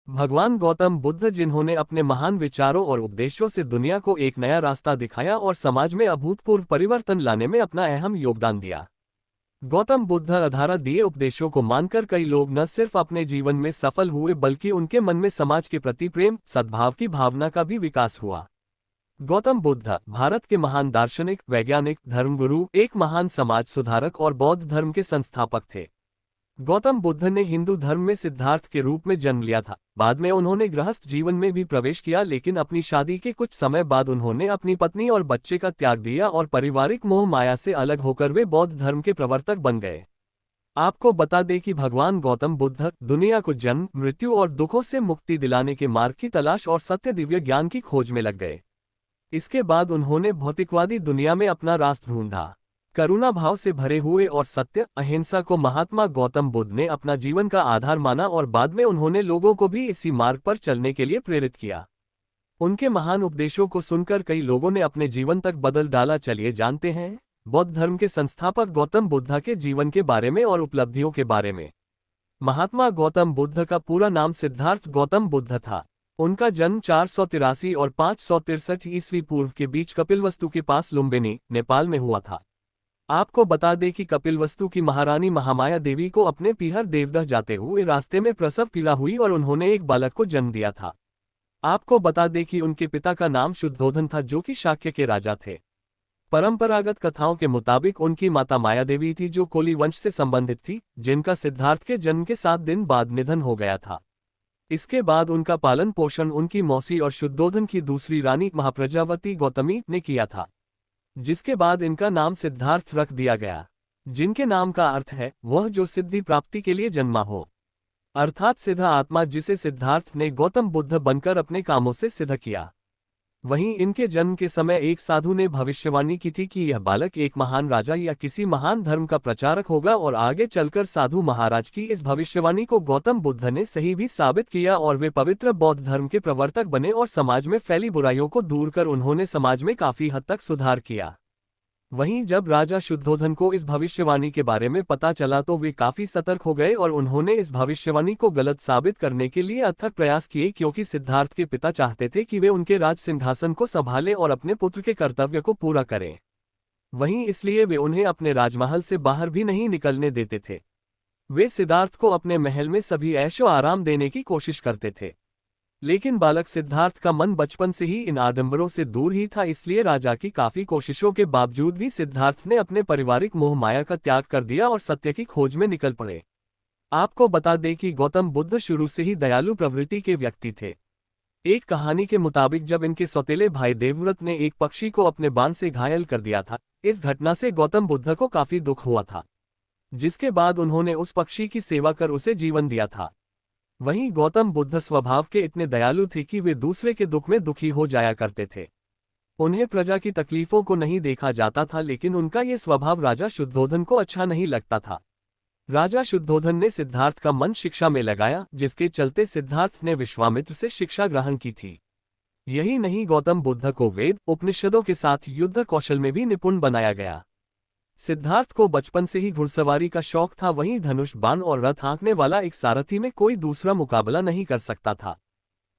भगवान गौतम बुद्ध, जिन्होंने अपने महान विचारों और उपदेशों से दुनिया को एक नया रास्ता दिखाया और समाज में अभूतपूर्व परिवर्तन लाने में अपना अहम योगदान दिया। गौतम बुद्ध द्वारा दिए उपदेशों को मानकर कई लोग न सिर्फ अपने जीवन में सफल हुए, बल्कि उनके मन में समाज के प्रति प्रेम, सद्भाव की भावना का भी विकास हुआ। गौतम बुद्ध भारत के महान दार्शनिक, वैज्ञानिक, धर्मगुरु, एक महान समाज सुधारक और बौद्ध धर्म के संस्थापक थे। गौतम बुद्ध ने हिंदू धर्म में सिद्धार्थ के रूप में जन्म लिया था। बाद में उन्होंने गृहस्थ जीवन में भी प्रवेश किया, लेकिन अपनी शादी के कुछ समय बाद उन्होंने अपनी पत्नी और बच्चे का त्याग दिया और पारिवारिक मोह माया से अलग होकर वे बौद्ध धर्म के प्रवर्तक बन गए। आपको बता दें कि भगवान गौतम बुद्ध दुनिया को जन्म, मृत्यु और दुखों से मुक्ति दिलाने के मार्ग की तलाश और सत्य दिव्य ज्ञान की खोज में लग गए। इसके बाद उन्होंने भौतिकवादी दुनिया में अपना रास्ता ढूंढा। करुणा भाव से भरे हुए और सत्य, अहिंसा को महात्मा गौतम बुद्ध ने अपना जीवन का आधार माना और बाद में उन्होंने लोगों को भी इसी मार्ग पर चलने के लिए प्रेरित किया। उनके महान उपदेशों को सुनकर कई लोगों ने अपने जीवन तक बदल डाला। चलिए जानते हैं बौद्ध धर्म के संस्थापक गौतम बुद्ध के जीवन के बारे में और उपलब्धियों के बारे में। महात्मा गौतम बुद्ध का पूरा नाम सिद्धार्थ गौतम बुद्ध था। उनका जन्म 483 और 563 ईस्वी पूर्व के बीच कपिलवस्तु के पास लुम्बिनी, नेपाल में हुआ था। आपको बता दें कि कपिलवस्तु की महारानी महामाया देवी को अपने पीहर देवदह जाते हुए रास्ते में प्रसव पीड़ा हुई और उन्होंने एक बालक को जन्म दिया था। आपको बता दें कि उनके पिता का नाम शुद्धोधन था, जो कि शाक्य के राजा थे। परंपरागत कथाओं के मुताबिक उनकी माता माया देवी थी, जो कोली वंश से संबंधित थी, जिनका सिद्धार्थ के जन्म के 7 दिन बाद निधन हो गया था। इसके बाद उनका पालन पोषण उनकी मौसी और शुद्धोधन की दूसरी रानी महाप्रजावती गौतमी ने किया था, जिसके बाद इनका नाम सिद्धार्थ रख दिया गया, जिनके नाम का अर्थ है वह जो सिद्धि प्राप्ति के लिए जन्मा हो, अर्थात सिद्ध आत्मा, जिसे सिद्धार्थ ने गौतम बुद्ध बनकर अपने कामों से सिद्ध किया। वहीं इनके जन्म के समय एक साधु ने भविष्यवाणी की थी कि यह बालक एक महान राजा या किसी महान धर्म का प्रचारक होगा, और आगे चलकर साधु महाराज की इस भविष्यवाणी को गौतम बुद्ध ने सही भी साबित किया और वे पवित्र बौद्ध धर्म के प्रवर्तक बने और समाज में फैली बुराइयों को दूर कर उन्होंने समाज में काफी हद तक सुधार किया। वहीं जब राजा शुद्धोधन को इस भविष्यवाणी के बारे में पता चला तो वे काफी सतर्क हो गए और उन्होंने इस भविष्यवाणी को गलत साबित करने के लिए अथक प्रयास किए, क्योंकि सिद्धार्थ के पिता चाहते थे कि वे उनके राज सिंहासन को संभालें और अपने पुत्र के कर्तव्य को पूरा करें। वहीं इसलिए वे उन्हें अपने राजमहल से बाहर भी नहीं निकलने देते थे। वे सिद्धार्थ को अपने महल में सभी ऐशो आराम देने की कोशिश करते थे, लेकिन बालक सिद्धार्थ का मन बचपन से ही इन आडंबरों से दूर ही था। इसलिए राजा की काफी कोशिशों के बावजूद भी सिद्धार्थ ने अपने पारिवारिक मोह माया का त्याग कर दिया और सत्य की खोज में निकल पड़े। आपको बता दें कि गौतम बुद्ध शुरू से ही दयालु प्रवृत्ति के व्यक्ति थे। एक कहानी के मुताबिक जब इनके सौतेले भाई देवव्रत ने एक पक्षी को अपने बाण से घायल कर दिया था, इस घटना से गौतम बुद्ध को काफी दुख हुआ था, जिसके बाद उन्होंने उस पक्षी की सेवा कर उसे जीवन दिया था। वहीं गौतम बुद्ध स्वभाव के इतने दयालु थे कि वे दूसरे के दुख में दुखी हो जाया करते थे। उन्हें प्रजा की तकलीफों को नहीं देखा जाता था, लेकिन उनका ये स्वभाव राजा शुद्धोधन को अच्छा नहीं लगता था। राजा शुद्धोधन ने सिद्धार्थ का मन शिक्षा में लगाया, जिसके चलते सिद्धार्थ ने विश्वामित्र से शिक्षा ग्रहण की थी। यही नहीं, गौतम बुद्ध को वेद उपनिषदों के साथ युद्ध कौशल में भी निपुण बनाया गया। सिद्धार्थ को बचपन से ही घुड़सवारी का शौक था। वहीं धनुष, बाण और रथ हाँकने वाला एक सारथी में कोई दूसरा मुकाबला नहीं कर सकता था।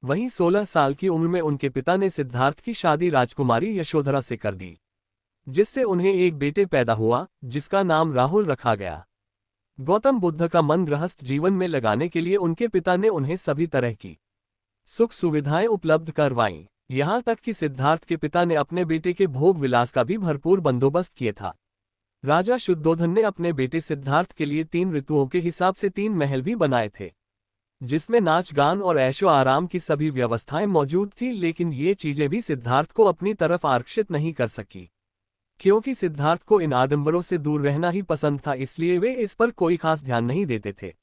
वहीं 16 साल की उम्र में उनके पिता ने सिद्धार्थ की शादी राजकुमारी यशोधरा से कर दी, जिससे उन्हें एक बेटे पैदा हुआ, जिसका नाम राहुल रखा गया। गौतम बुद्ध का मन गृहस्थ जीवन में लगाने के लिए उनके पिता ने उन्हें सभी तरह की सुख सुविधाएं उपलब्ध करवाईं। यहाँ तक कि सिद्धार्थ के पिता ने अपने बेटे के भोग विलास का भी भरपूर बंदोबस्त किया था। राजा शुद्धोधन ने अपने बेटे सिद्धार्थ के लिए 3 ऋतुओं के हिसाब से 3 महल भी बनाए थे, जिसमें नाच गान और ऐशो आराम की सभी व्यवस्थाएं मौजूद थी। लेकिन ये चीजें भी सिद्धार्थ को अपनी तरफ आकर्षित नहीं कर सकी, क्योंकि सिद्धार्थ को इन आडंबरों से दूर रहना ही पसंद था, इसलिए वे इस पर कोई खास ध्यान नहीं देते थे।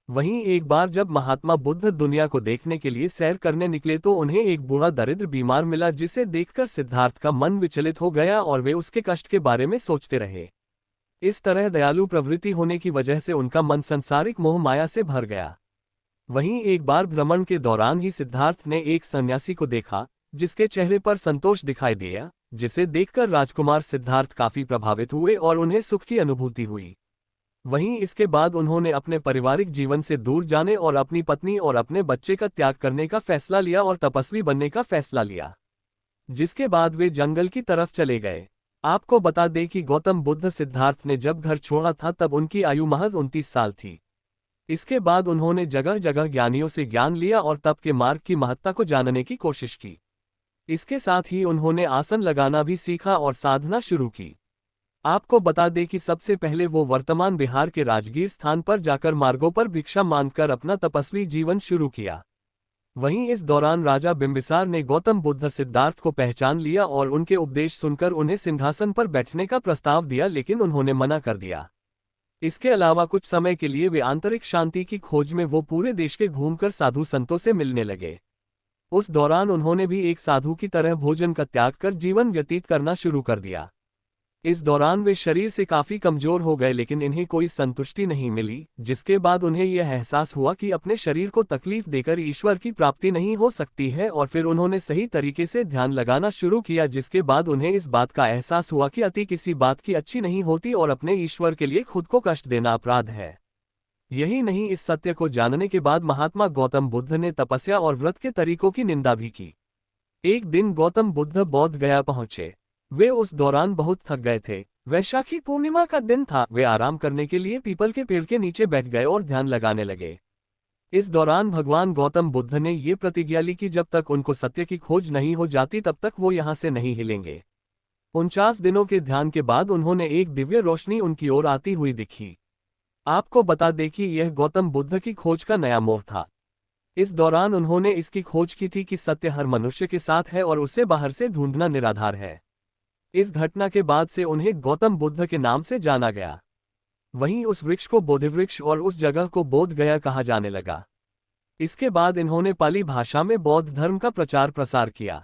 वहीं एक बार जब महात्मा बुद्ध दुनिया को देखने के लिए सैर करने निकले तो उन्हें एक बूढ़ा दरिद्र बीमार मिला, जिसे देखकर सिद्धार्थ का मन विचलित हो गया और वे उसके कष्ट के बारे में सोचते रहे। इस तरह दयालु प्रवृत्ति होने की वजह से उनका मन सांसारिक मोह माया से भर गया। वहीं एक बार भ्रमण के दौरान ही सिद्धार्थ ने एक सन्यासी को देखा, जिसके चेहरे पर संतोष दिखाई दिया, जिसे देखकर राजकुमार सिद्धार्थ काफी प्रभावित हुए और उन्हें सुख की अनुभूति हुई। वहीं इसके बाद उन्होंने अपने पारिवारिक जीवन से दूर जाने और अपनी पत्नी और अपने बच्चे का त्याग करने का फैसला लिया और तपस्वी बनने का फैसला लिया, जिसके बाद वे जंगल की तरफ चले गए। आपको बता दें कि गौतम बुद्ध सिद्धार्थ ने जब घर छोड़ा था तब उनकी आयु महज 29 साल थी। इसके बाद उन्होंने जगह जगह ज्ञानियों से ज्ञान लिया और तप के मार्ग की महत्ता को जानने की कोशिश की। इसके साथ ही उन्होंने आसन लगाना भी सीखा और साधना शुरू की। आपको बता दें कि सबसे पहले वो वर्तमान बिहार के राजगीर स्थान पर जाकर मार्गों पर भिक्षा मांगकर अपना तपस्वी जीवन शुरू किया। वहीं इस दौरान राजा बिंबिसार ने गौतम बुद्ध सिद्धार्थ को पहचान लिया और उनके उपदेश सुनकर उन्हें सिंहासन पर बैठने का प्रस्ताव दिया, लेकिन उन्होंने मना कर दिया। इसके अलावा कुछ समय के लिए वे आंतरिक शांति की खोज में वो पूरे देश के घूमकर साधु संतों से मिलने लगे। उस दौरान उन्होंने भी एक साधु की तरह भोजन का त्याग कर जीवन व्यतीत करना शुरू कर दिया। इस दौरान वे शरीर से काफी कमजोर हो गए, लेकिन इन्हें कोई संतुष्टि नहीं मिली, जिसके बाद उन्हें यह एहसास हुआ कि अपने शरीर को तकलीफ देकर ईश्वर की प्राप्ति नहीं हो सकती है, और फिर उन्होंने सही तरीके से ध्यान लगाना शुरू किया, जिसके बाद उन्हें इस बात का एहसास हुआ कि अति किसी बात की अच्छी नहीं होती और अपने ईश्वर के लिए खुद को कष्ट देना अपराध है। यही नहीं, इस सत्य को जानने के बाद महात्मा गौतम बुद्ध ने तपस्या और व्रत के तरीकों की निंदा भी की। एक दिन गौतम बुद्ध बोध गया पहुंचे। वे उस दौरान बहुत थक गए थे। वैशाखी पूर्णिमा का दिन था। वे आराम करने के लिए पीपल के पेड़ के नीचे बैठ गए और ध्यान लगाने लगे। इस दौरान भगवान गौतम बुद्ध ने ये प्रतिज्ञा ली कि जब तक उनको सत्य की खोज नहीं हो जाती तब तक वो यहाँ से नहीं हिलेंगे। 49 दिनों के ध्यान के बाद उन्होंने एक दिव्य रोशनी उनकी ओर आती हुई दिखी। आपको बता दें कि यह गौतम बुद्ध की खोज का नया मोड़ था। इस दौरान उन्होंने इसकी खोज की थी कि सत्य हर मनुष्य के साथ है और उसे बाहर से ढूंढना निराधार है। इस घटना के बाद से उन्हें गौतम बुद्ध के नाम से जाना गया। वहीं उस वृक्ष को बोधिवृक्ष और उस जगह को बोध गया कहा जाने लगा। इसके बाद इन्होंने पाली भाषा में बौद्ध धर्म का प्रचार प्रसार किया।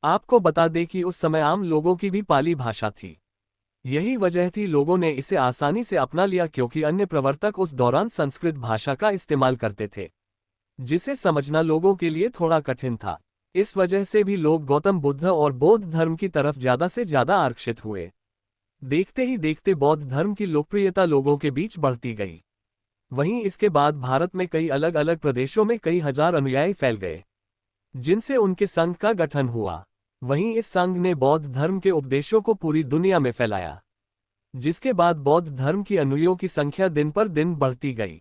आपको बता दें कि उस समय आम लोगों की भी पाली भाषा थी। यही वजह थी लोगों ने इसे आसानी से अपना लिया, क्योंकि अन्य प्रवर्तक उस दौरान संस्कृत भाषा का इस्तेमाल करते थे, जिसे समझना लोगों के लिए थोड़ा कठिन था। इस वजह से भी लोग गौतम बुद्ध और बौद्ध धर्म की तरफ ज्यादा से ज्यादा आकर्षित हुए। देखते ही देखते बौद्ध धर्म की लोकप्रियता लोगों के बीच बढ़ती गई। वहीं इसके बाद भारत में कई अलग अलग प्रदेशों में कई हजार अनुयायी फैल गए, जिनसे उनके संघ का गठन हुआ। वहीं इस संघ ने बौद्ध धर्म के उपदेशों को पूरी दुनिया में फैलाया, जिसके बाद बौद्ध धर्म की अनुयायियों की संख्या दिन पर दिन बढ़ती गई।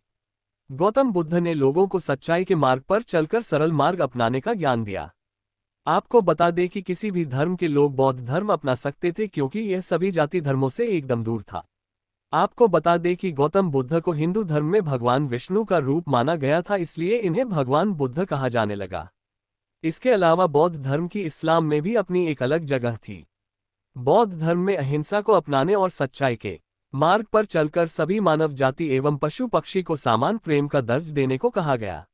गौतम बुद्ध ने लोगों को सच्चाई के मार्ग पर चलकर सरल मार्ग अपनाने का ज्ञान दिया। आपको बता दें कि किसी भी धर्म के लोग बौद्ध धर्म अपना सकते थे, क्योंकि यह सभी जाति धर्मों से एकदम दूर था। आपको बता दें कि गौतम बुद्ध को हिंदू धर्म में भगवान विष्णु का रूप माना गया था, इसलिए इन्हें भगवान बुद्ध कहा जाने लगा। इसके अलावा बौद्ध धर्म की इस्लाम में भी अपनी एक अलग जगह थी। बौद्ध धर्म में अहिंसा को अपनाने और सच्चाई के मार्ग पर चलकर सभी मानव जाति एवं पशु पक्षी को समान प्रेम का दर्ज देने को कहा गया।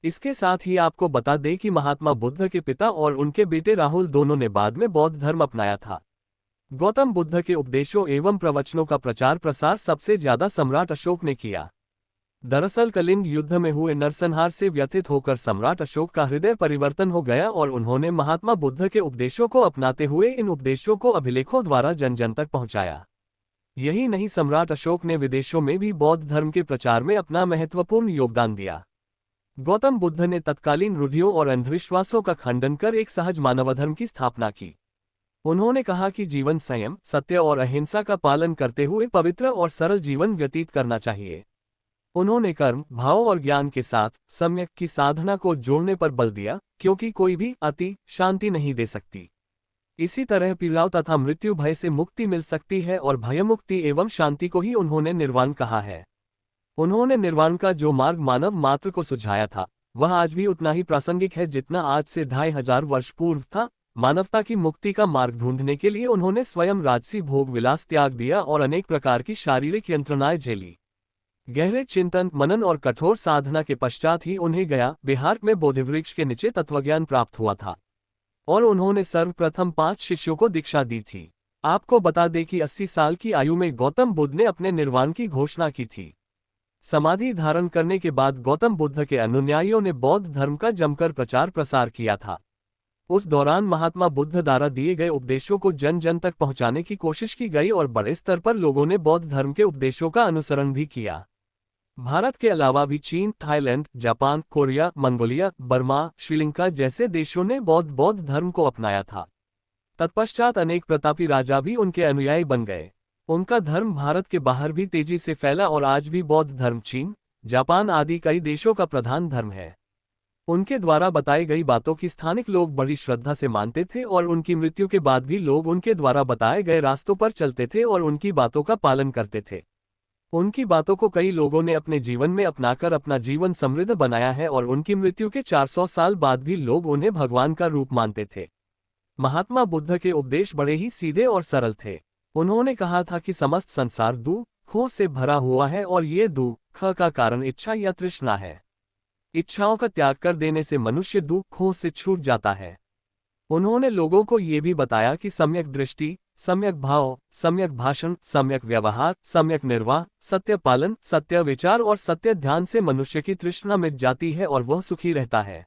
इसके साथ ही आपको बता दें कि महात्मा बुद्ध के पिता और उनके बेटे राहुल दोनों ने बाद में बौद्ध धर्म अपनाया था। गौतम बुद्ध के उपदेशों एवं प्रवचनों का प्रचार प्रसार सबसे ज्यादा सम्राट अशोक ने किया। दरअसल कलिंग युद्ध में हुए नरसंहार से व्यथित होकर सम्राट अशोक का हृदय परिवर्तन हो गया और उन्होंने महात्मा बुद्ध के उपदेशों को अपनाते हुए इन उपदेशों को अभिलेखों द्वारा जन जन तक पहुंचाया। यही नहीं, सम्राट अशोक ने विदेशों में भी बौद्ध धर्म के प्रचार में अपना महत्वपूर्ण योगदान दिया। गौतम बुद्ध ने तत्कालीन रूढ़ियों और अंधविश्वासों का खंडन कर एक सहज मानवधर्म की स्थापना की। उन्होंने कहा कि जीवन संयम, सत्य और अहिंसा का पालन करते हुए पवित्र और सरल जीवन व्यतीत करना चाहिए। उन्होंने कर्म, भाव और ज्ञान के साथ सम्यक की साधना को जोड़ने पर बल दिया, क्योंकि कोई भी अति शांति नहीं दे सकती। इसी तरह पीड़ाओं तथा मृत्यु भय से मुक्ति मिल सकती है और भयमुक्ति एवं शांति को ही उन्होंने निर्वाण कहा है। उन्होंने निर्वाण का जो मार्ग मानव मात्र को सुझाया था, वह आज भी उतना ही प्रासंगिक है जितना आज से 2500 वर्ष पूर्व था। मानवता की मुक्ति का मार्ग ढूंढने के लिए उन्होंने स्वयं राजसी भोग विलास त्याग दिया और अनेक प्रकार की शारीरिक यंत्रणाएं झेली। गहरे चिंतन, मनन और कठोर साधना के पश्चात ही उन्हें गया, बिहार में बोधिवृक्ष के नीचे तत्वज्ञान प्राप्त हुआ था और उन्होंने सर्वप्रथम 5 शिष्यों को दीक्षा दी थी। आपको बता दें कि 80 साल की आयु में गौतम बुद्ध ने अपने निर्वाण की घोषणा की थी। समाधि धारण करने के बाद गौतम बुद्ध के अनुयायियों ने बौद्ध धर्म का जमकर प्रचार प्रसार किया था। उस दौरान महात्मा बुद्ध द्वारा दिए गए उपदेशों को जन जन तक पहुंचाने की कोशिश की गई और बड़े स्तर पर लोगों ने बौद्ध धर्म के उपदेशों का अनुसरण भी किया। भारत के अलावा भी चीन, Thailand, Japan, Korea, Mongolia, Burma, Sri Lanka जैसे देशों ने बौद्ध धर्म को अपनाया था। तत्पश्चात अनेक प्रतापी राजा भी उनके अनुयायी बन गए। उनका धर्म भारत के बाहर भी तेजी से फैला और आज भी बौद्ध धर्म चीन, जापान आदि कई देशों का प्रधान धर्म है। उनके द्वारा बताई गई बातों की स्थानिक लोग बड़ी श्रद्धा से मानते थे और उनकी मृत्यु के बाद भी लोग उनके द्वारा बताए गए रास्तों पर चलते थे और उनकी बातों का पालन करते थे। उनकी बातों को कई लोगों ने अपने जीवन में अपनाकर अपना जीवन समृद्ध बनाया है और उनकी मृत्यु के 400 साल बाद भी लोग उन्हें भगवान का रूप मानते थे। महात्मा बुद्ध के उपदेश बड़े ही सीधे और सरल थे। उन्होंने कहा था कि समस्त संसार दुखों से भरा हुआ है और ये दुख का कारण इच्छा या तृष्णा है। इच्छाओं का त्याग कर देने से मनुष्य दुखों से छूट जाता है। उन्होंने लोगों को ये भी बताया कि सम्यक दृष्टि, सम्यक भाव, सम्यक भाषण, सम्यक व्यवहार, सम्यक निर्वाह, सत्य पालन, सत्य विचार और सत्य ध्यान से मनुष्य की तृष्णा मिट जाती है और वह सुखी रहता है।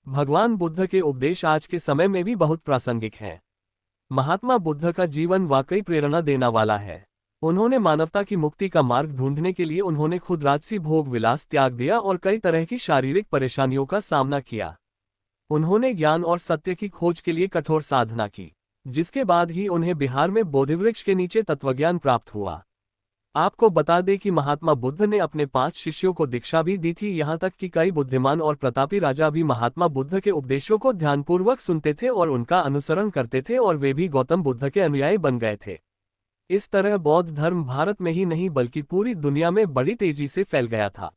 भगवान बुद्ध के उपदेश आज के समय में भी बहुत प्रासंगिक हैं। महात्मा बुद्ध का जीवन वाकई प्रेरणा देने वाला है। उन्होंने मानवता की मुक्ति का मार्ग ढूंढने के लिए उन्होंने खुद राजसी भोग विलास त्याग दिया और कई तरह की शारीरिक परेशानियों का सामना किया। उन्होंने ज्ञान और सत्य की खोज के लिए कठोर साधना की, जिसके बाद ही उन्हें बिहार में बोधिवृक्ष के नीचे तत्वज्ञान प्राप्त हुआ। आपको बता दें कि महात्मा बुद्ध ने अपने 5 शिष्यों को दीक्षा भी दी थी। यहाँ तक कि कई बुद्धिमान और प्रतापी राजा भी महात्मा बुद्ध के उपदेशों को ध्यानपूर्वक सुनते थे और उनका अनुसरण करते थे और वे भी गौतम बुद्ध के अनुयायी बन गए थे। इस तरह बौद्ध धर्म भारत में ही नहीं बल्कि पूरी दुनिया में बड़ी तेजी से फैल गया था।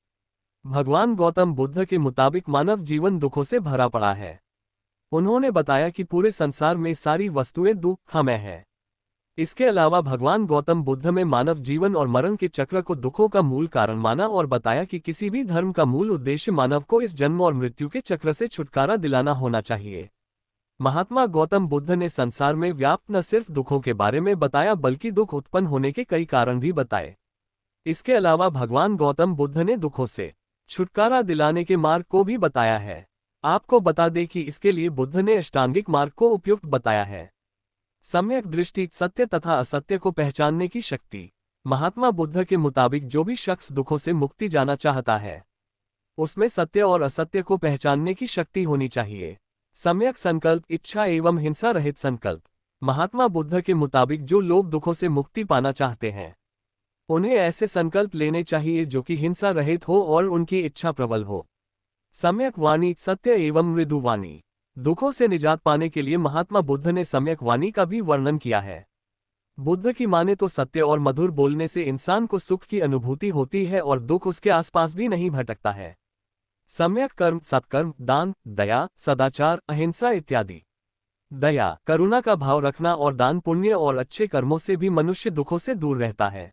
भगवान गौतम बुद्ध के मुताबिक मानव जीवन दुखों से भरा पड़ा है। उन्होंने बताया कि पूरे संसार में सारी वस्तुएं दुखमय है। इसके अलावा भगवान गौतम बुद्ध में मानव जीवन और मरण के चक्र को दुखों का मूल कारण माना और बताया कि किसी भी धर्म का मूल उद्देश्य मानव को इस जन्म और मृत्यु के चक्र से छुटकारा दिलाना होना चाहिए। महात्मा गौतम बुद्ध ने संसार में व्याप्त न सिर्फ दुखों के बारे में बताया बल्कि दुख उत्पन्न होने के कई कारण भी बताए। इसके अलावा भगवान गौतम बुद्ध ने दुखों से छुटकारा दिलाने के मार्ग को भी बताया है। आपको बता दें कि इसके लिए बुद्ध ने अष्टांगिक मार्ग को उपयुक्त बताया है। सम्यक दृष्टि, सत्य तथा असत्य को पहचानने की शक्ति। महात्मा बुद्ध के मुताबिक जो भी शख्स दुखों से मुक्ति जाना चाहता है उसमें सत्य और असत्य को पहचानने की शक्ति होनी चाहिए। सम्यक संकल्प, इच्छा एवं हिंसा रहित संकल्प। महात्मा बुद्ध के मुताबिक जो लोग दुखों से मुक्ति पाना चाहते हैं उन्हें ऐसे संकल्प लेने चाहिए जो कि हिंसा रहित हो और उनकी इच्छा प्रबल हो। सम्यक वाणी, सत्य एवं मृदु वाणी। दुखों से निजात पाने के लिए महात्मा बुद्ध ने सम्यक वाणी का भी वर्णन किया है। बुद्ध की माने तो सत्य और मधुर बोलने से इंसान को सुख की अनुभूति होती है और दुख उसके आसपास भी नहीं भटकता है। सम्यक कर्म, सत्कर्म, दान, दया, सदाचार, अहिंसा इत्यादि। दया, करुणा का भाव रखना और दान, पुण्य और अच्छे कर्मों से भी मनुष्य दुखों से दूर रहता है।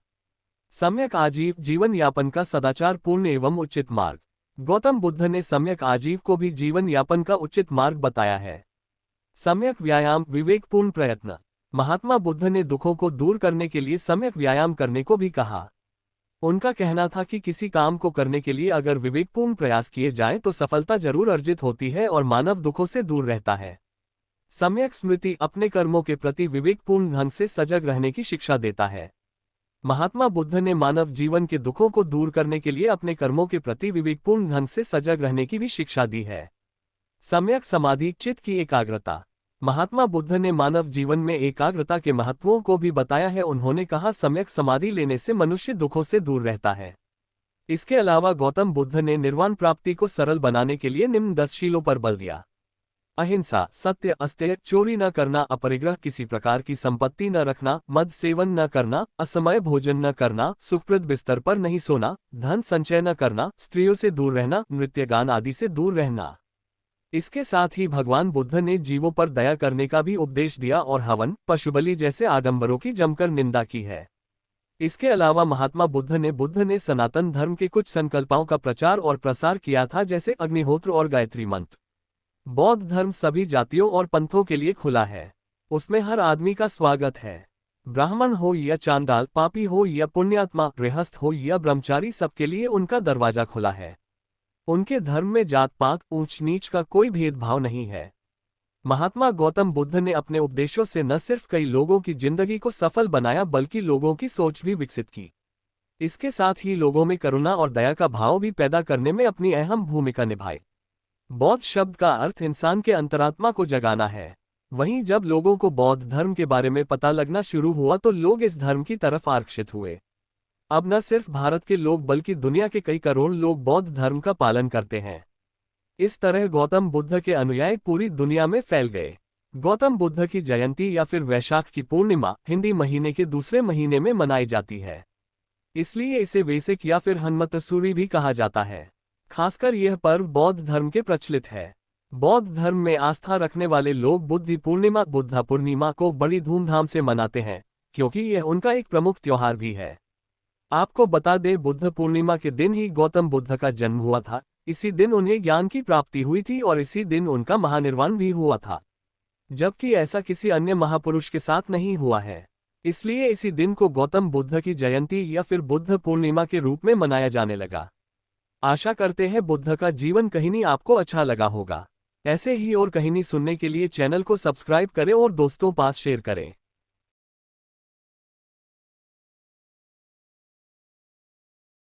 सम्यक आजीव, जीवन यापन का सदाचार पूर्ण एवं उचित मार्ग। गौतम बुद्ध ने सम्यक आजीव को भी जीवन यापन का उचित मार्ग बताया है। सम्यक व्यायाम, विवेकपूर्ण प्रयत्न। महात्मा बुद्ध ने दुखों को दूर करने के लिए सम्यक व्यायाम करने को भी कहा। उनका कहना था कि किसी काम को करने के लिए अगर विवेकपूर्ण प्रयास किए जाएं तो सफलता जरूर अर्जित होती है और मानव दुखों से दूर रहता है। सम्यक स्मृति, अपने कर्मों के प्रति विवेकपूर्ण ढंग से सजग रहने की शिक्षा देता है। महात्मा बुद्ध ने मानव जीवन के दुखों को दूर करने के लिए अपने कर्मों के प्रति विवेकपूर्ण ढंग से सजग रहने की भी शिक्षा दी है। सम्यक समाधि, चित्त की एकाग्रता। महात्मा बुद्ध ने मानव जीवन में एकाग्रता के महत्वों को भी बताया है। उन्होंने कहा सम्यक समाधि लेने से मनुष्य दुखों से दूर रहता है। इसके अलावा गौतम बुद्ध ने निर्वाण प्राप्ति को सरल बनाने के लिए निम्न 10 शीलों पर बल दिया। अहिंसा, सत्य, अस्तेय, चोरी न करना, अपरिग्रह, किसी प्रकार की संपत्ति न रखना, मद सेवन न करना, असमय भोजन न करना, सुखप्रद बिस्तर पर नहीं सोना, धन संचय न करना, स्त्रियों से दूर रहना, नृत्य गान आदि से दूर रहना। इसके साथ ही भगवान बुद्ध ने जीवों पर दया करने का भी उपदेश दिया और हवन, पशुबलि जैसे आडंबरों की जमकर निंदा की है। इसके अलावा महात्मा बुद्ध ने सनातन धर्म के कुछ संकल्पों का प्रचार और प्रसार किया था, जैसे अग्निहोत्र और गायत्री मंत्र। बौद्ध धर्म सभी जातियों और पंथों के लिए खुला है। उसमें हर आदमी का स्वागत है। ब्राह्मण हो या चांडाल, पापी हो या पुण्यात्मा, गृहस्थ हो या ब्रह्मचारी, सबके लिए उनका दरवाजा खुला है। उनके धर्म में जात पात, ऊंच नीच का कोई भेदभाव नहीं है। महात्मा गौतम बुद्ध ने अपने उपदेशों से न सिर्फ कई लोगों की जिंदगी को सफल बनाया बल्कि लोगों की सोच भी विकसित की। इसके साथ ही लोगों में करुणा और दया का भाव भी पैदा करने में अपनी अहम भूमिका निभाई। बौद्ध शब्द का अर्थ इंसान के अंतरात्मा को जगाना है। वहीं जब लोगों को बौद्ध धर्म के बारे में पता लगना शुरू हुआ तो लोग इस धर्म की तरफ आकर्षित हुए। अब न सिर्फ भारत के लोग बल्कि दुनिया के कई करोड़ लोग बौद्ध धर्म का पालन करते हैं। इस तरह गौतम बुद्ध के अनुयायी पूरी दुनिया में फैल गए। गौतम बुद्ध की जयंती या फिर वैशाख की पूर्णिमा हिंदी महीने के दूसरे महीने में मनाई जाती है। इसलिए इसे वैशाख या फिर हनुमतसूरी भी कहा जाता है। खासकर यह पर्व बौद्ध धर्म के प्रचलित है। बौद्ध धर्म में आस्था रखने वाले लोग बुद्ध पूर्णिमा को बड़ी धूमधाम से मनाते हैं, क्योंकि यह उनका एक प्रमुख त्योहार भी है। आपको बता दें, बुद्ध पूर्णिमा के दिन ही गौतम बुद्ध का जन्म हुआ था। इसी दिन उन्हें ज्ञान की प्राप्ति हुई थी और इसी दिन उनका महानिर्वाण भी हुआ था, जबकि ऐसा किसी अन्य महापुरुष के साथ नहीं हुआ है। इसलिए इसी दिन को गौतम बुद्ध की जयंती या फिर बुद्ध पूर्णिमा के रूप में मनाया जाने लगा। आशा करते हैं बुद्ध का जीवन कहानी आपको अच्छा लगा होगा। ऐसे ही और कहानी सुनने के लिए चैनल को सब्सक्राइब करें और दोस्तों पास शेयर करें।